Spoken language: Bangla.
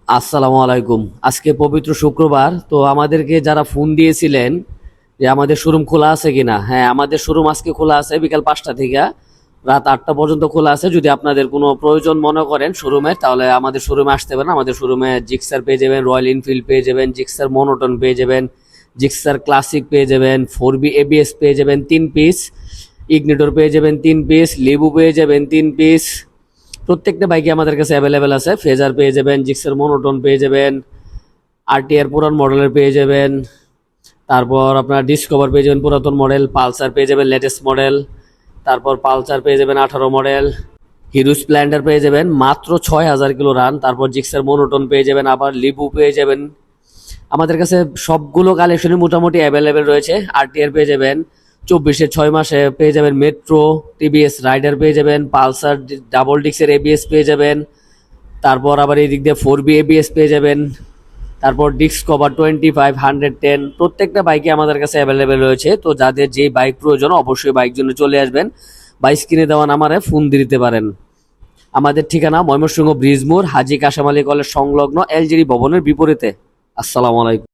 আসসালামু আলাইকুম। আজকে পবিত্র শুক্রবার, তো আমাদেরকে যারা ফোন দিয়েছিলেন যে আমাদের শোরুম খোলা আছে কিনা, হ্যাঁ আমাদের শোরুম আজকে খোলা আছে বিকাল 5টা থেকে রাত 8টা পর্যন্ত খোলা আছে। যদি আপনাদের কোনো প্রয়োজন মনে করেন শোরুমের, তাহলে আমাদের শোরুমে আসতে পারেন। আমাদের শোরুমে জিক্সার পেয়ে যাবেন, রয়্যাল এনফিল্ড পেয়ে যাবেন, জিক্সার মনোটন পেয়ে যাবেন, জিক্সার ক্লাসিক পেয়ে যাবেন, 4B ABS পেয়ে যাবেন 3 পিস, ইগনিটর পেয়ে যাবেন 3 পিস, লেবু পেয়ে যাবেন 3 পিস। প্রত্যেকটা বাইকে আমাদের কাছে অ্যাভেলেবেল আছে। ফেজার পেয়ে যাবেন, জিক্সের মনোটন পেয়ে যাবেন, আরটিআর পুরান মডেলের পেয়ে যাবেন, তারপর আপনার ডিসকভার পেয়ে যাবেন পুরাতন মডেল, পালসার পেয়ে যাবেন লেটেস্ট মডেল, তারপর পালসার পেয়ে যাবেন 18 মডেল, হিরো স্প্লেন্ডার পেয়ে যাবেন মাত্র 6000 কিলো রান, তারপর জিক্সের মনোটন পেয়ে যাবেন, আবার লিবু পেয়ে যাবেন। আমাদের কাছে সবগুলো কালেকশনই মোটামুটি অ্যাভেলেবেল রয়েছে। আরটিআর পেয়ে যাবেন 24-6 মাসে পেয়ে যাবেন, মেট্রো টিভিএস রাইডার পেয়ে যাবেন, পালসার ডাবল ডিক্সের এবিএস পেয়ে যাবেন, তারপর আবার এই দিক দিয়ে 4B ABS পেয়ে যাবেন, তারপর ডিসকভার 25 110। প্রত্যেকটা বাইকে আমাদের কাছে অ্যাভেলেবেল রয়েছে। তো যাদের যেই বাইক প্রয়োজন অবশ্যই বাইক জন্য চলে আসবেন। বাইক কিনে দেওয়া নাম্বারে ফোন দিতে পারেন। আমাদের ঠিকানা ময়মনসিংহ ব্রিজ মোড়, হাজী কাশেম আলী কলেজ সংলগ্ন এলজিডি ভবনের বিপরীতে। আসসালামু আলাইকুম।